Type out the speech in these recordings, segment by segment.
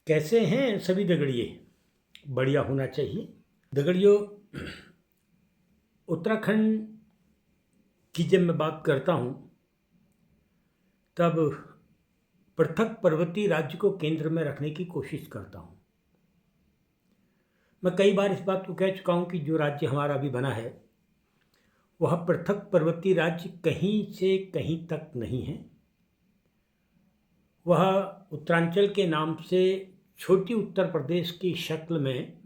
कैसे हैं सभी दगड़िए। बढ़िया होना चाहिए। दगड़ियों, उत्तराखंड की जब मैं बात करता हूँ तब पृथक पर्वतीय राज्य को केंद्र में रखने की कोशिश करता हूँ। मैं कई बार इस बात को कह चुका हूँ कि जो राज्य हमारा अभी बना है वह पृथक पर्वतीय राज्य कहीं से कहीं तक नहीं है। वह उत्तरांचल के नाम से छोटी उत्तर प्रदेश की शक्ल में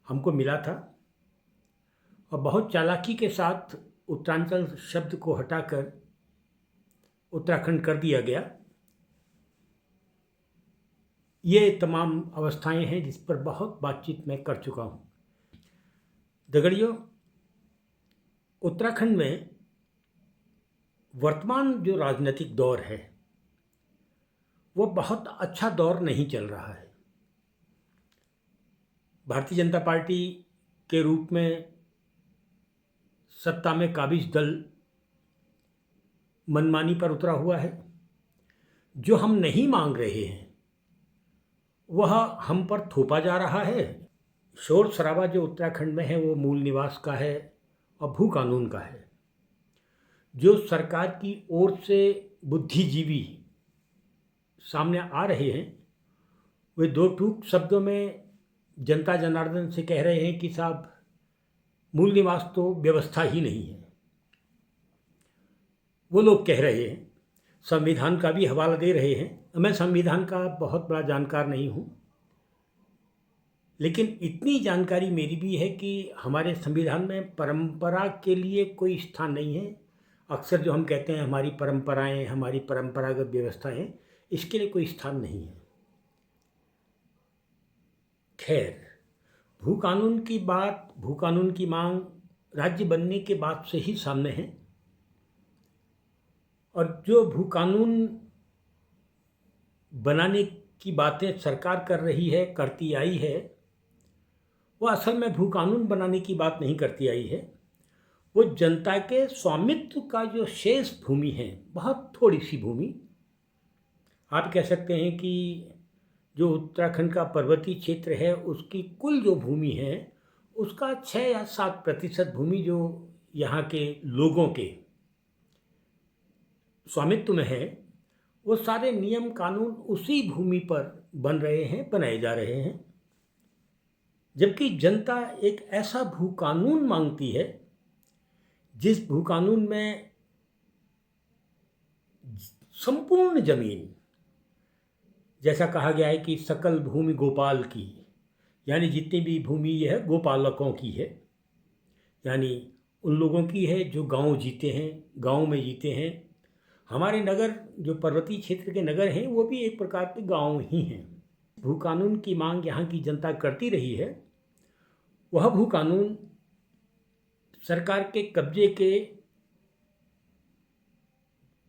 हमको मिला था और बहुत चालाकी के साथ उत्तरांचल शब्द को हटाकर उत्तराखंड कर दिया गया। ये तमाम अवस्थाएं हैं जिस पर बहुत बातचीत मैं कर चुका हूँ। दगड़ियों, उत्तराखंड में वर्तमान जो राजनीतिक दौर है वो बहुत अच्छा दौर नहीं चल रहा है। भारतीय जनता पार्टी के रूप में सत्ता में काबिज दल मनमानी पर उतरा हुआ है। जो हम नहीं मांग रहे हैं वह हम पर थोपा जा रहा है। शोर शराबा जो उत्तराखंड में है वो मूल निवास का है और भू कानून का है। जो सरकार की ओर से बुद्धिजीवी सामने आ रहे हैं वे दो टूक शब्दों में जनता जनार्दन से कह रहे हैं कि साहब मूल निवास तो व्यवस्था ही नहीं है। वो लोग कह रहे हैं, संविधान का भी हवाला दे रहे हैं। मैं संविधान का बहुत बड़ा जानकार नहीं हूँ, लेकिन इतनी जानकारी मेरी भी है कि हमारे संविधान में परंपरा के लिए कोई स्थान नहीं है। अक्सर जो हम कहते हैं हमारी परंपराएं, हमारी परंपरागत व्यवस्थाएं, इसके लिए कोई स्थान नहीं है। खैर, भू कानून की बात, भू कानून की मांग राज्य बनने के बाद से ही सामने है और जो भू कानून बनाने की बातें सरकार कर रही है, करती आई है, वो असल में भू कानून बनाने की बात नहीं करती आई है। वो जनता के स्वामित्व का जो शेष भूमि है, बहुत थोड़ी सी भूमि, आप कह सकते हैं कि जो उत्तराखंड का पर्वतीय क्षेत्र है उसकी कुल जो भूमि है उसका 6 या 7% भूमि जो यहाँ के लोगों के स्वामित्व में है, वो सारे नियम कानून उसी भूमि पर बन रहे हैं, बनाए जा रहे हैं। जबकि जनता एक ऐसा भू कानून मांगती है जिस भू कानून में संपूर्ण जमीन, जैसा कहा गया है कि सकल भूमि गोपाल की, यानी जितनी भी भूमि यह है गोपालकों की है, यानी उन लोगों की है जो गांव जीते हैं, गांव में जीते हैं। हमारे नगर जो पर्वतीय क्षेत्र के नगर हैं वो भी एक प्रकार के गांव ही हैं। भू कानून की मांग यहाँ की जनता करती रही है। वह भू कानून सरकार के कब्जे के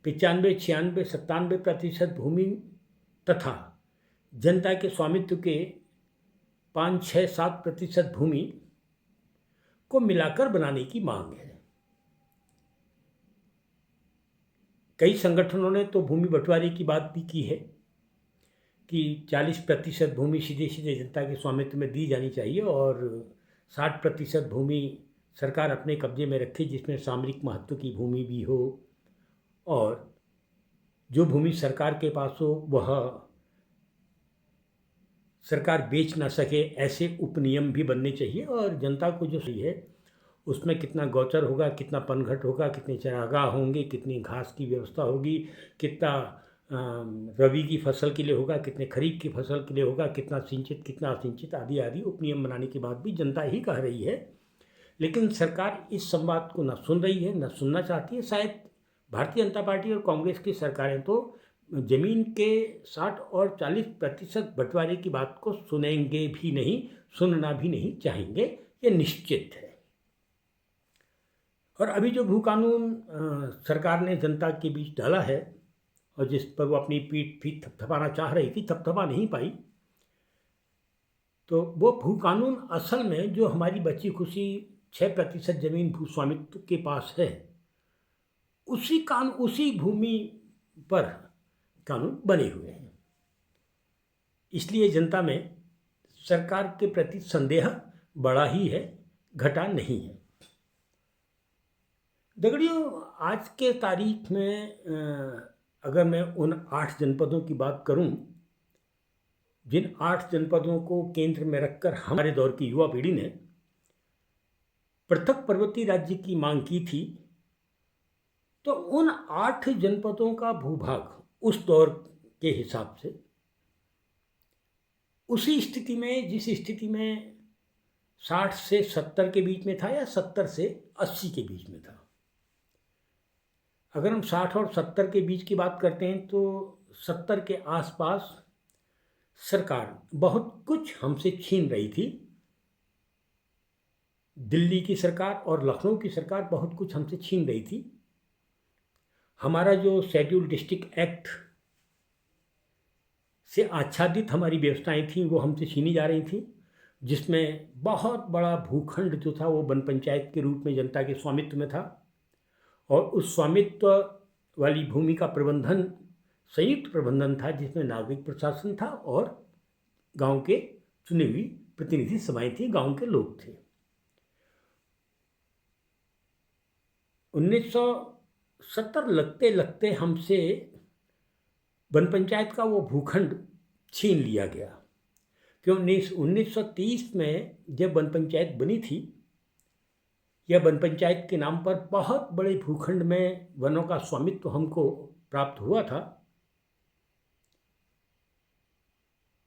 95, 96, 97% भूमि तथा जनता के स्वामित्व के 5, 6, 7% भूमि को मिलाकर बनाने की मांग है। कई संगठनों ने तो भूमि बंटवारे की बात भी की है कि 40% भूमि सीधे सीधे जनता के स्वामित्व में दी जानी चाहिए और 60% भूमि सरकार अपने कब्जे में रखे, जिसमें सामरिक महत्व की भूमि भी हो, और जो भूमि सरकार के पास हो वह सरकार बेच ना सके, ऐसे उपनियम भी बनने चाहिए। और जनता को जो सही है उसमें कितना गौचर होगा, कितना पनघट होगा, कितने चरागाह होंगे, कितनी घास की व्यवस्था होगी, कितना रबी की फसल के लिए होगा, कितने खरीफ की फसल के लिए होगा, कितना सिंचित कितना असिंचित, आदि आदि उपनियम बनाने के बाद भी जनता ही कह रही है। लेकिन सरकार इस संवाद को न सुन रही है, न सुनना चाहती है। शायद भारतीय जनता पार्टी और कांग्रेस की सरकारें तो जमीन के 60 और 40% बंटवारे की बात को सुनेंगे भी नहीं, सुनना भी नहीं चाहेंगे, ये निश्चित है। और अभी जो भू कानून सरकार ने जनता के बीच डाला है और जिस पर वो अपनी पीठ भी थपथपाना चाह रही थी, थपथपा नहीं पाई, तो वो भू कानून असल में जो हमारी बची खुशी 6% जमीन भू स्वामित्व के पास है, उसी भूमि पर कानून बने हुए हैं। इसलिए जनता में सरकार के प्रति संदेह बढ़ा ही है, घटा नहीं है। दगड़ियों, आज के तारीख में अगर मैं उन 8 जनपदों की बात करूं, जिन 8 जनपदों को केंद्र में रखकर हमारे दौर की युवा पीढ़ी ने पृथक पर्वतीय राज्य की मांग की थी, तो उन 8 जनपदों का भूभाग उस दौर के हिसाब से उसी स्थिति में, जिस स्थिति में 60 से 70 के बीच में था या 70 से 80 के बीच में था। अगर हम 60 और 70 के बीच की बात करते हैं तो 70 के आसपास सरकार बहुत कुछ हमसे छीन रही थी। दिल्ली की सरकार और लखनऊ की सरकार बहुत कुछ हमसे छीन रही थी। हमारा जो शेड्यूल डिस्ट्रिक्ट एक्ट से आच्छादित हमारी व्यवस्थाएं थीं वो हमसे छीनी जा रही थी, जिसमें बहुत बड़ा भूखंड जो था वो वन पंचायत के रूप में जनता के स्वामित्व में था, और उस स्वामित्व वाली भूमि का प्रबंधन संयुक्त प्रबंधन था, जिसमें नागरिक प्रशासन था और गांव के चुनी हुई प्रतिनिधि सभाएं थी, गांव के लोग थे। 1970 लगते लगते हमसे वन पंचायत का वो भूखंड छीन लिया गया। क्यों 1930 में जब वन पंचायत बनी थी, यह वन पंचायत के नाम पर बहुत बड़े भूखंड में वनों का स्वामित्व हमको प्राप्त हुआ था।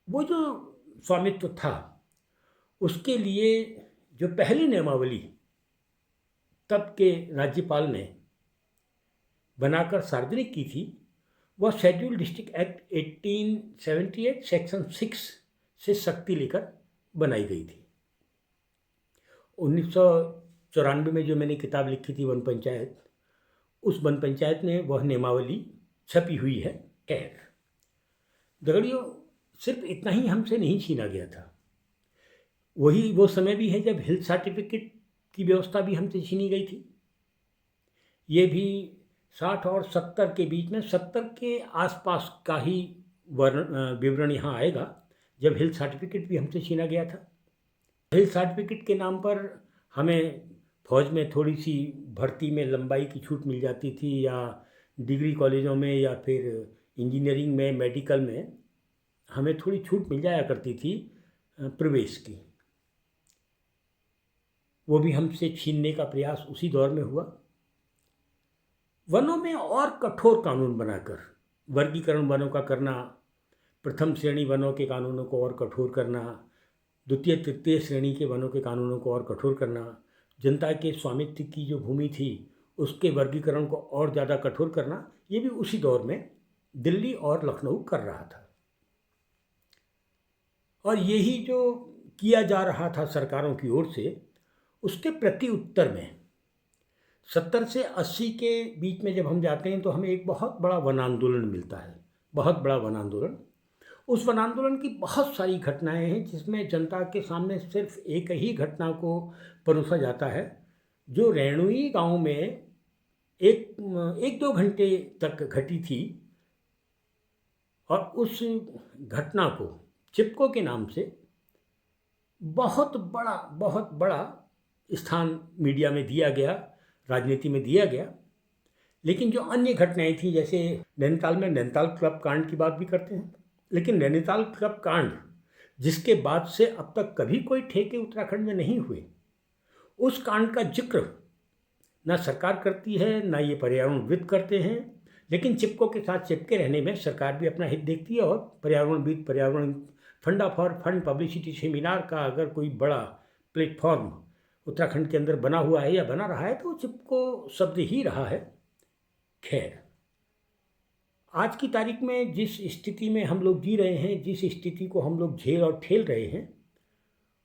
वो जो स्वामित्व था उसके लिए जो पहली नियमावली तब के राज्यपाल ने बनाकर सार्वजनिक की थी, वह शेड्यूल डिस्ट्रिक्ट एक्ट 1878 सेक्शन 6 से सख्ती लेकर बनाई गई थी। 1994 में जो मैंने किताब लिखी थी वन पंचायत, उस वन पंचायत में वह नियमावली छपी हुई है। खैर दगड़ियों, सिर्फ इतना ही हमसे नहीं छीना गया था, वही वो समय भी है जब हेल्थ सर्टिफिकेट की व्यवस्था भी हमसे छीनी गई थी। ये भी 60 और 70 के बीच में, 70 के आसपास का ही विवरण यहाँ आएगा, जब हेल्थ सर्टिफिकेट भी हमसे छीना गया था। हेल्थ सर्टिफिकेट के नाम पर हमें फौज में थोड़ी सी भर्ती में लंबाई की छूट मिल जाती थी, या डिग्री कॉलेजों में या फिर इंजीनियरिंग में, मेडिकल में हमें थोड़ी छूट मिल जाया करती थी प्रवेश की। वो भी हमसे छीनने का प्रयास उसी दौर में हुआ। वनों में और कठोर कानून बनाकर वर्गीकरण वनों का करना, प्रथम श्रेणी वनों के कानूनों को और कठोर करना, द्वितीय तृतीय श्रेणी के वनों के कानूनों को और कठोर करना, जनता के स्वामित्व की जो भूमि थी उसके वर्गीकरण को और ज़्यादा कठोर करना, ये भी उसी दौर में दिल्ली और लखनऊ कर रहा था। और यही जो किया जा रहा था सरकारों की ओर से, उसके प्रति उत्तर में 70 से 80 के बीच में जब हम जाते हैं तो हमें एक बहुत बड़ा वन आंदोलन मिलता है, बहुत बड़ा वन आंदोलन। उस वन आंदोलन की बहुत सारी घटनाएं हैं, जिसमें जनता के सामने सिर्फ एक ही घटना को परोसा जाता है, जो रेणुई गांव में एक दो घंटे तक घटी थी। और उस घटना को चिपको के नाम से बहुत बड़ा स्थान मीडिया में दिया गया, राजनीति में दिया गया। लेकिन जो अन्य घटनाएं थी, जैसे नैनीताल में नैनीताल क्लब कांड की बात भी करते हैं, लेकिन नैनीताल क्लब कांड जिसके बाद से अब तक कभी कोई ठेके उत्तराखंड में नहीं हुए, उस कांड का जिक्र ना सरकार करती है, ना ये पर्यावरणविद करते हैं। लेकिन चिपको के साथ चिपके रहने में सरकार भी अपना हित देखती है, और पर्यावरणविद, पर्यावरण फंडा फॉर फंड पब्लिसिटी सेमिनार का अगर कोई बड़ा प्लेटफॉर्म उत्तराखंड के अंदर बना हुआ है या बना रहा है तो चिपको शब्द ही रहा है। खैर, आज की तारीख में जिस स्थिति में हम लोग जी रहे हैं, जिस स्थिति को हम लोग झेल और ठेल रहे हैं,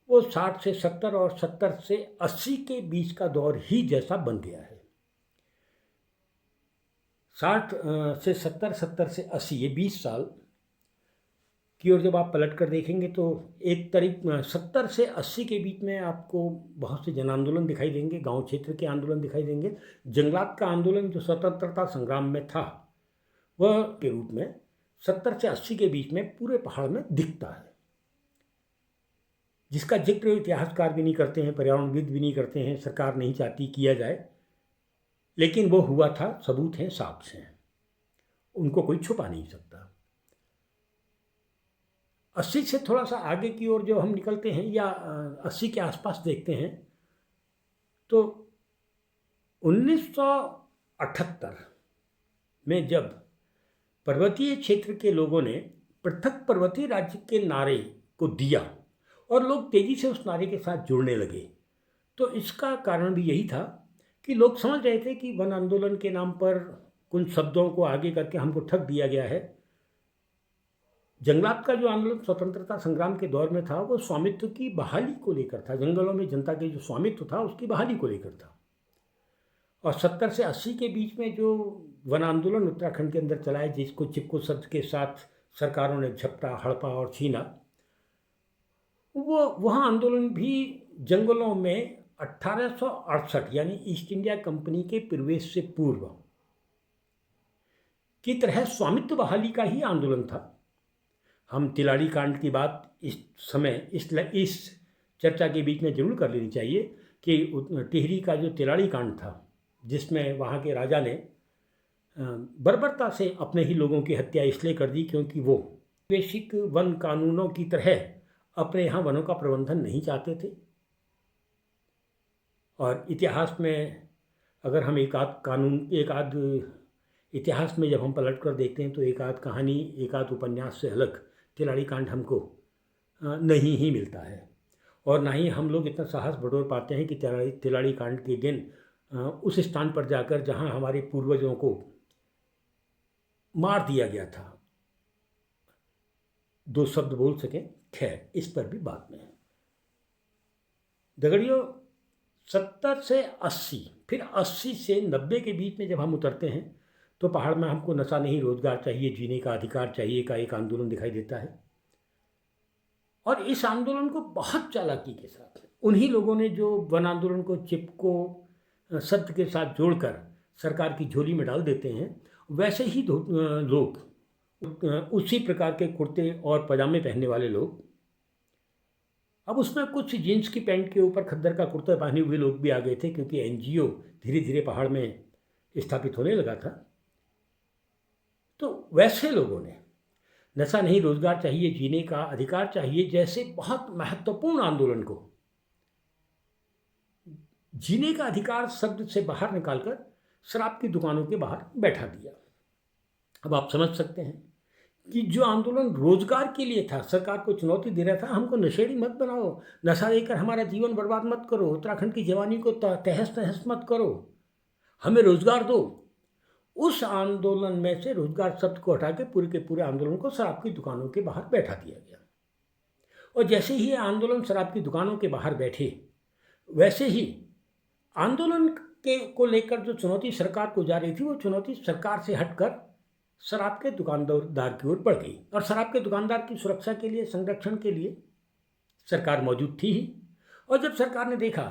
वो 60 से 70 और 70 से 80 के बीच का दौर ही जैसा बन गया है। 60 से 70, 70 से 80, ये 20 साल की ओर जब आप पलट कर देखेंगे तो एक तारीख 70 से 80 के बीच में आपको बहुत से जन आंदोलन दिखाई देंगे, गांव क्षेत्र के आंदोलन दिखाई देंगे। जंगलात का आंदोलन जो स्वतंत्रता संग्राम में था, वह के रूप में 70 से 80 के बीच में पूरे पहाड़ में दिखता है, जिसका जिक्र इतिहासकार भी नहीं करते हैं, पर्यावरणविद भी नहीं करते हैं, सरकार नहीं चाहती किया जाए, लेकिन वो हुआ था, सबूत हैं, साक्ष्य हैं, उनको कोई छुपा नहीं सकता। 80 से थोड़ा सा आगे की ओर जो हम निकलते हैं या 80 के आसपास देखते हैं तो 1978 में जब पर्वतीय क्षेत्र के लोगों ने पृथक पर्वतीय राज्य के नारे को दिया और लोग तेजी से उस नारे के साथ जुड़ने लगे, तो इसका कारण भी यही था कि लोग समझ रहे थे कि वन आंदोलन के नाम पर कुछ शब्दों को आगे करके हमको ठग दिया गया है। जंगलात का जो आंदोलन स्वतंत्रता संग्राम के दौर में था वो स्वामित्व की बहाली को लेकर था, जंगलों में जनता के जो स्वामित्व था उसकी बहाली को लेकर था। और 70 से 80 के बीच में जो वन आंदोलन उत्तराखंड के अंदर चलाए, जिसको चिपको शब्द के साथ सरकारों ने झपटा, हड़पा और छीना, वह आंदोलन भी जंगलों में 1868 यानी ईस्ट इंडिया कंपनी के प्रवेश से पूर्व की तरह स्वामित्व बहाली का ही आंदोलन था। हम तिलाड़ी कांड की बात इस समय इस चर्चा के बीच में जरूर कर लेनी चाहिए कि टिहरी का जो तिलाड़ी कांड था, जिसमें वहाँ के राजा ने बर्बरता से अपने ही लोगों की हत्या इसलिए कर दी क्योंकि वो वैश्विक वन कानूनों की तरह अपने यहाँ वनों का प्रबंधन नहीं चाहते थे। और इतिहास में अगर हम एक आध इतिहास में जब हम पलट कर देखते हैं तो एक आध कहानी, एक आध उपन्यास से अलग तिलाड़ी कांड हमको नहीं ही मिलता है। और ना ही हम लोग इतना साहस बटोर पाते हैं कि तिलाड़ी कांड के दिन उस स्थान पर जाकर जहाँ हमारे पूर्वजों को मार दिया गया था, दो शब्द बोल सकें। खैर, इस पर भी बात में दगड़ियों 70 से 80 फिर 80 से 90 के बीच में जब हम उतरते हैं तो पहाड़ में हमको नशा नहीं, रोजगार चाहिए, जीने का अधिकार चाहिए का एक आंदोलन दिखाई देता है। और इस आंदोलन को बहुत चालाकी के साथ उन्हीं लोगों ने जो वन आंदोलन को चिपको शब्द के साथ जोड़कर सरकार की झोली में डाल देते हैं, वैसे ही लोग उसी प्रकार के कुर्ते और पजामे पहनने वाले लोग, अब उसमें कुछ जीन्स की पैंट के ऊपर खद्दर का कुर्ता पहने हुए लोग भी आ गए थे, क्योंकि एनजीओ धीरे धीरे पहाड़ में स्थापित होने लगा था। तो वैसे लोगों ने नशा नहीं, रोजगार चाहिए, जीने का अधिकार चाहिए जैसे बहुत महत्वपूर्ण आंदोलन को जीने का अधिकार शब्द से बाहर निकालकर शराब की दुकानों के बाहर बैठा दिया। अब आप समझ सकते हैं कि जो आंदोलन रोजगार के लिए था, सरकार को चुनौती दे रहा था, हमको नशेड़ी मत बनाओ, नशा देकर हमारा जीवन बर्बाद मत करो, उत्तराखंड की जवानी को तहस नहस मत करो, हमें रोजगार दो। उस आंदोलन में से रोजगार शब्द को हटा के पूरे आंदोलन को शराब की दुकानों के बाहर बैठा दिया गया। और जैसे ही ये आंदोलन शराब की दुकानों के बाहर बैठे, वैसे ही आंदोलन को लेकर जो चुनौती सरकार को जा रही थी, वो चुनौती सरकार से हटकर शराब के दुकानदार की ओर बढ़ गई। और शराब के दुकानदार की सुरक्षा के लिए, संरक्षण के लिए सरकार मौजूद थी ही। और जब सरकार ने देखा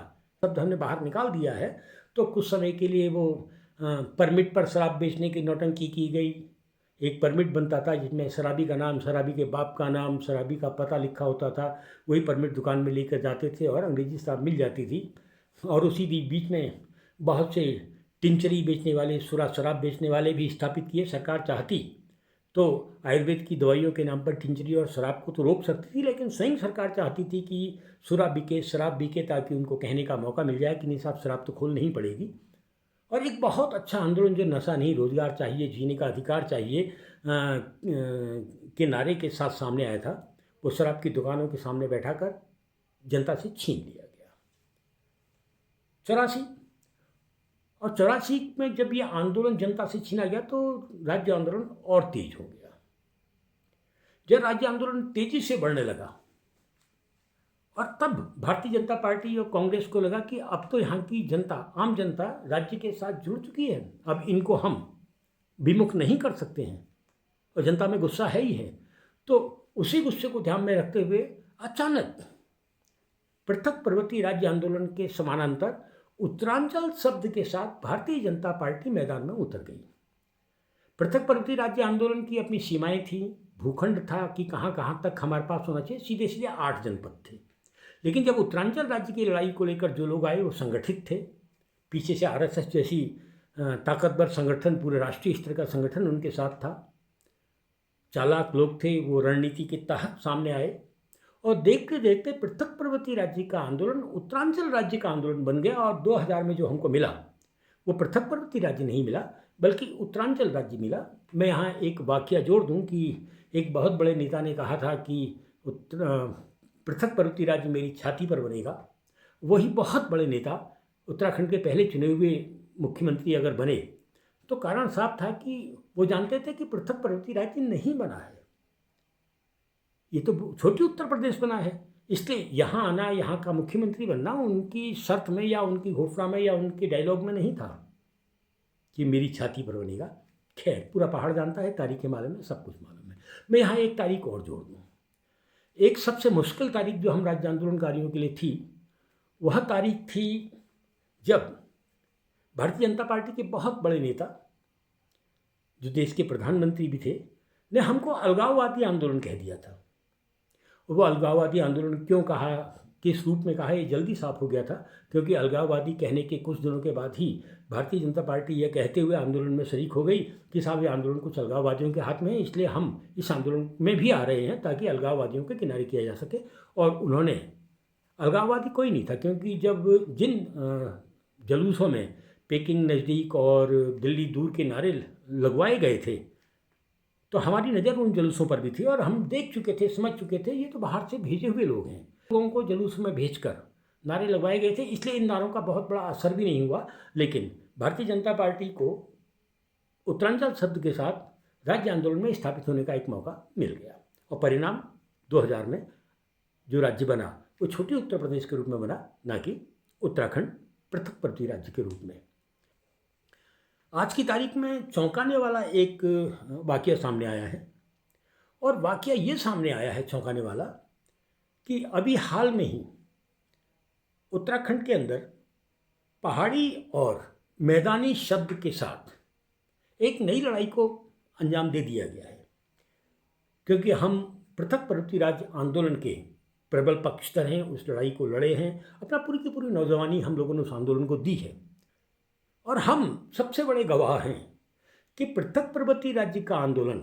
शब्द हमने बाहर निकाल दिया है, तो कुछ समय के लिए वो परमिट पर शराब बेचने की नौटंकी की गई। एक परमिट बनता था जिसमें शराबी का नाम, शराबी के बाप का नाम, शराबी का पता लिखा होता था। वही परमिट दुकान में लेकर जाते थे और अंग्रेजी शराब मिल जाती थी। और उसी बीच में बहुत से टिंचरी बेचने वाले, शराब बेचने वाले भी स्थापित किए। सरकार चाहती तो आयुर्वेद की दवाइयों के नाम पर टिंचरी और शराब को तो रोक सकती थी, लेकिन स्वयं सरकार चाहती थी कि शराब बिके, ताकि उनको कहने का मौका मिल जाए कि नहीं साहब, शराब तो खोल नहीं पड़ेगी। और एक बहुत अच्छा आंदोलन जो नशा नहीं, रोजगार चाहिए, जीने का अधिकार चाहिए के नारे के साथ सामने आया था, वो शराब की दुकानों के सामने बैठाकर जनता से छीन लिया गया। 84 में जब ये आंदोलन जनता से छीना गया तो राज्य आंदोलन और तेज हो गया। जब राज्य आंदोलन तेजी से बढ़ने लगा और तब भारतीय जनता पार्टी और कांग्रेस को लगा कि अब तो यहाँ की जनता, आम जनता राज्य के साथ जुड़ चुकी है, अब इनको हम विमुख नहीं कर सकते हैं, और जनता में गुस्सा है ही है। तो उसी गुस्से को ध्यान में रखते हुए अचानक पृथक पर्वतीय राज्य आंदोलन के समानांतर उत्तरांचल शब्द के साथ भारतीय जनता पार्टी मैदान में उतर गई। पृथक पर्वतीय राज्य आंदोलन की अपनी सीमाएं थी, भूखंड था कि कहाँ कहाँ तक हमारे पास होना चाहिए, सीधे सीधे 8 जनपद थे। लेकिन जब उत्तरांचल राज्य की लड़ाई को लेकर जो लोग आए वो संगठित थे, पीछे से आरएसएस जैसी ताकतवर संगठन, पूरे राष्ट्रीय स्तर का संगठन उनके साथ था, चालाक लोग थे, वो रणनीति के तहत सामने आए और देखते देखते पृथक पर्वतीय राज्य का आंदोलन उत्तरांचल राज्य का आंदोलन बन गया। और 2000 में जो हमको मिला वो पृथक पर्वतीय राज्य नहीं मिला बल्कि उत्तरांचल राज्य मिला। मैं यहाँ एक वाकया जोड़ दूँ कि एक बहुत बड़े नेता ने कहा था कि पृथक पर्वतीय राज्य मेरी छाती पर बनेगा। वही बहुत बड़े नेता उत्तराखंड के पहले चुने हुए मुख्यमंत्री अगर बने तो कारण साफ था कि वो जानते थे कि पृथक पर्वतीय राज्य नहीं बना है, ये तो छोटी उत्तर प्रदेश बना है, इसलिए यहाँ आना, यहाँ का मुख्यमंत्री बनना उनकी शर्त में या उनकी घोषणा में या उनके डायलॉग में नहीं था कि मेरी छाती पर बनेगा। खैर, पूरा पहाड़ जानता है, तारीखें मालूम है, सब कुछ मालूम है। मैं यहाँ एक तारीख और जोड़ दूँ। एक सबसे मुश्किल तारीख जो हम राज्य आंदोलनकारियों के लिए थी, वह तारीख थी जब भारतीय जनता पार्टी के बहुत बड़े नेता जो देश के प्रधानमंत्री भी थे ने हमको अलगाववादी आंदोलन कह दिया था। वो अलगाववादी आंदोलन क्यों कहा, किस रूप में कहा, ये जल्दी साफ हो गया था, क्योंकि अलगाववादी कहने के कुछ दिनों के बाद ही भारतीय जनता पार्टी यह कहते हुए आंदोलन में शरीक हो गई कि साहब ये आंदोलन कुछ अलगाववादियों के हाथ में है, इसलिए हम इस आंदोलन में भी आ रहे हैं ताकि अलगाववादियों के किनारे किया जा सके। और उन्होंने, अलगाववादी कोई नहीं था, क्योंकि जब जिन जलूसों में पेकिंग नज़दीक और दिल्ली दूर के नारे लगवाए गए थे तो हमारी नज़र उन जलूसों पर भी थी और हम देख चुके थे, समझ चुके थे ये तो बाहर से भेजे हुए लोग हैं। लोगों को जलूस में भेजकर नारे लगवाए गए थे, इसलिए इन नारों का बहुत बड़ा असर भी नहीं हुआ। लेकिन भारतीय जनता पार्टी को उत्तरांचल शब्द के साथ राज्य आंदोलन में स्थापित होने का एक मौका मिल गया और परिणाम 2000 में जो राज्य बना वो छोटी उत्तर प्रदेश के रूप में बना, ना कि उत्तराखंड पृथक पर्वतीय राज्य के रूप में। आज की तारीख में चौंकाने वाला एक वाकया सामने आया है और वाकया ये सामने आया है चौंकाने वाला कि अभी हाल में ही उत्तराखंड के अंदर पहाड़ी और मैदानी शब्द के साथ एक नई लड़ाई को अंजाम दे दिया गया है, क्योंकि हम पृथक पर्वतीय राज्य आंदोलन के प्रबल पक्षधर हैं, उस लड़ाई को लड़े हैं, अपना पूरी की पूरी नौजवानी हम लोगों ने उस आंदोलन को दी है और हम सबसे बड़े गवाह हैं कि पृथक पर्वतीय राज्य का आंदोलन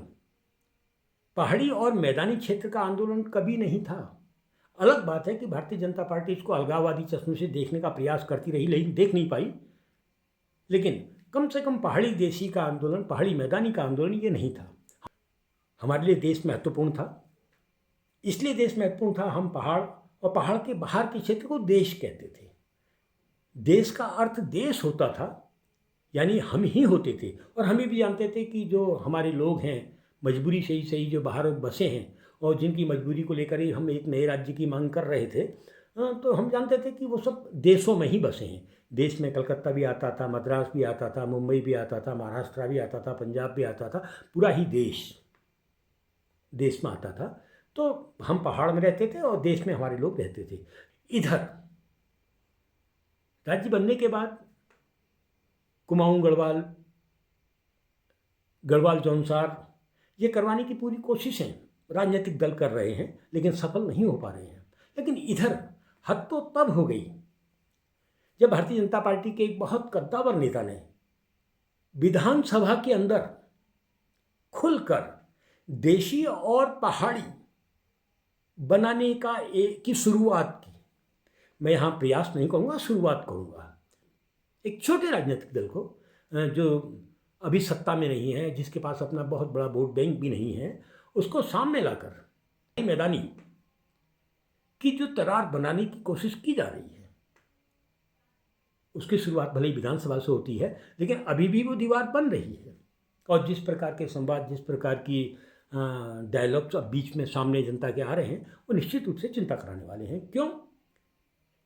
पहाड़ी और मैदानी क्षेत्र का आंदोलन कभी नहीं था। अलग बात है कि भारतीय जनता पार्टी इसको अलगाववादी चश्मे से देखने का प्रयास करती रही, लेकिन देख नहीं पाई। लेकिन कम से कम पहाड़ी देशी का आंदोलन, पहाड़ी मैदानी का आंदोलन ये नहीं था। हमारे लिए देश महत्वपूर्ण था, इसलिए देश महत्वपूर्ण था, हम पहाड़ और पहाड़ के बाहर के क्षेत्र को देश कहते थे। देश का अर्थ देश होता था, यानी हम ही होते थे और हम भी जानते थे कि जो हमारे लोग हैं मजबूरी से ही सही जो बाहर बसे हैं और जिनकी मजबूरी को लेकर ही हम एक नए राज्य की मांग कर रहे थे, तो हम जानते थे कि वो सब देशों में ही बसे हैं। देश में कलकत्ता भी आता था, मद्रास भी आता था, मुंबई भी आता था, महाराष्ट्र भी आता था, पंजाब भी आता था, पूरा ही देश में आता था। तो हम पहाड़ में रहते थे और देश में हमारे लोग रहते थे। इधर राज्य बनने के बाद कुमाऊं गढ़वाल जौनसार ये करवाने की पूरी कोशिशें राजनीतिक दल कर रहे हैं, लेकिन सफल नहीं हो पा रहे हैं। लेकिन इधर हद तो तब हो गई जब भारतीय जनता पार्टी के एक बहुत कद्दावर नेता ने विधानसभा के अंदर खुलकर देशी और पहाड़ी बनाने की शुरुआत की। मैं यहाँ प्रयास नहीं कहूँगा, शुरुआत कहूँगा। एक छोटे राजनीतिक दल को जो अभी सत्ता में नहीं है, जिसके पास अपना बहुत बड़ा वोट बैंक भी नहीं है, उसको सामने लाकर मैदानी की जो तरार बनाने की कोशिश की जा रही है, उसकी शुरुआत भले ही विधानसभा से होती है, लेकिन अभी भी वो दीवार बन रही है। और जिस प्रकार के संवाद, जिस प्रकार की डायलॉग्स अब बीच में सामने जनता के आ रहे हैं, वो निश्चित रूप से चिंता कराने वाले हैं। क्यों?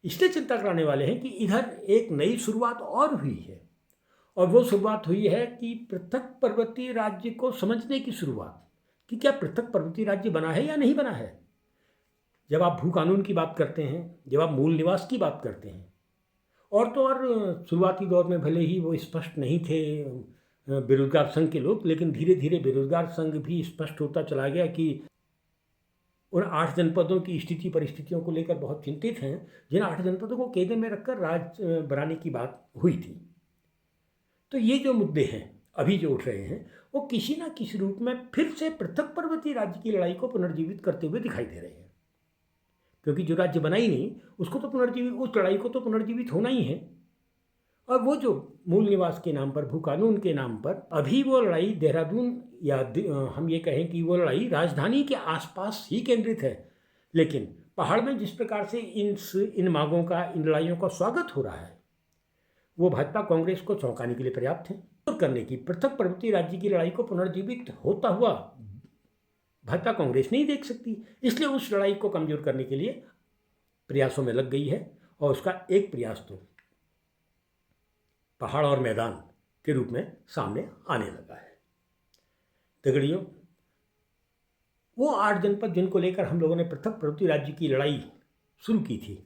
इसलिए चिंता कराने वाले हैं कि इधर एक नई शुरुआत और हुई है और वो शुरुआत हुई है कि पृथक पर्वतीय राज्य को समझने की शुरुआत, कि क्या पृथक पर्वतीय राज्य बना है या नहीं बना है। जब आप भू कानून की बात करते हैं, जब आप मूल निवास की बात करते हैं, और तो और शुरुआती दौर में भले ही वो स्पष्ट नहीं थे, बेरोजगार संघ के लोग, लेकिन धीरे धीरे बेरोजगार संघ भी स्पष्ट होता चला गया कि उन 8 जनपदों की स्थिति परिस्थितियों को लेकर बहुत चिंतित हैं, जिन 8 जनपदों को केंद्र में रखकर राज्य बनाने की बात हुई थी। तो ये जो मुद्दे हैं अभी जो उठ रहे हैं, वो किसी ना किसी रूप में फिर से पृथक पर्वतीय राज्य की लड़ाई को पुनर्जीवित करते हुए दिखाई दे रहे हैं, क्योंकि जो राज्य बना ही नहीं उसको तो पुनर्जीवित, उस लड़ाई को तो पुनर्जीवित होना ही है। और वो जो मूल निवास के नाम पर, भू कानून के नाम पर अभी वो लड़ाई देहरादून या हम ये कहें कि वो लड़ाई राजधानी के आसपास ही केंद्रित है, लेकिन पहाड़ में जिस प्रकार से इन मांगों का, इन लड़ाइयों का स्वागत हो रहा है, वो भाजपा कांग्रेस को चौंकाने के लिए पर्याप्त है। और करने की पृथक पर्वतीय राज्य की लड़ाई को पुनर्जीवित होता हुआ भाजपा कांग्रेस नहीं देख सकती, इसलिए उस लड़ाई को कमजोर करने के लिए प्रयासों में लग गई है। और उसका एक प्रयास तो पहाड़ और मैदान के रूप में सामने आने लगा है। दगड़ियों, वो 8 जनपद जिनको लेकर हम लोगों ने पृथक पर्वतीय राज्य की लड़ाई शुरू की थी,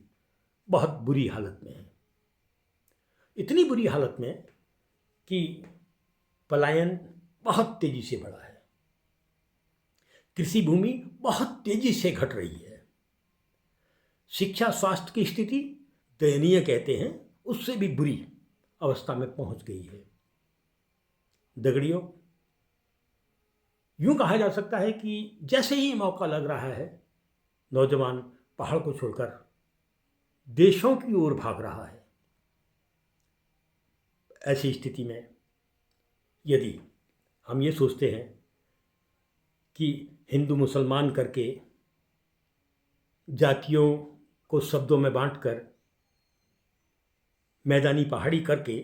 बहुत बुरी हालत में है। इतनी बुरी हालत में कि पलायन बहुत तेजी से बढ़ा है, कृषि भूमि बहुत तेजी से घट रही है, शिक्षा स्वास्थ्य की स्थिति दयनीय कहते हैं, उससे भी बुरी अवस्था में पहुंच गई है। दगड़ियों, यूं कहा जा सकता है कि जैसे ही मौका लग रहा है, नौजवान पहाड़ को छोड़कर देशों की ओर भाग रहा है। ऐसी स्थिति में यदि हम ये सोचते हैं कि हिंदू मुसलमान करके, जातियों को शब्दों में बांटकर, मैदानी पहाड़ी करके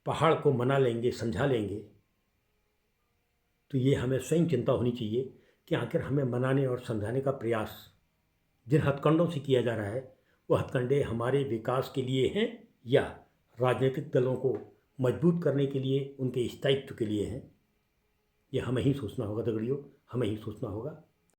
पहाड़ को मना लेंगे, समझा लेंगे, तो ये हमें स्वयं चिंता होनी चाहिए कि आखिर हमें मनाने और समझाने का प्रयास जिन हथकंडों से किया जा रहा है, वो हथकंडे हमारे विकास के लिए हैं या राजनीतिक दलों को मजबूत करने के लिए, उनके स्थायित्व के लिए हैं। ये हमें ही सोचना होगा दगड़ियों, हमें ही सोचना होगा।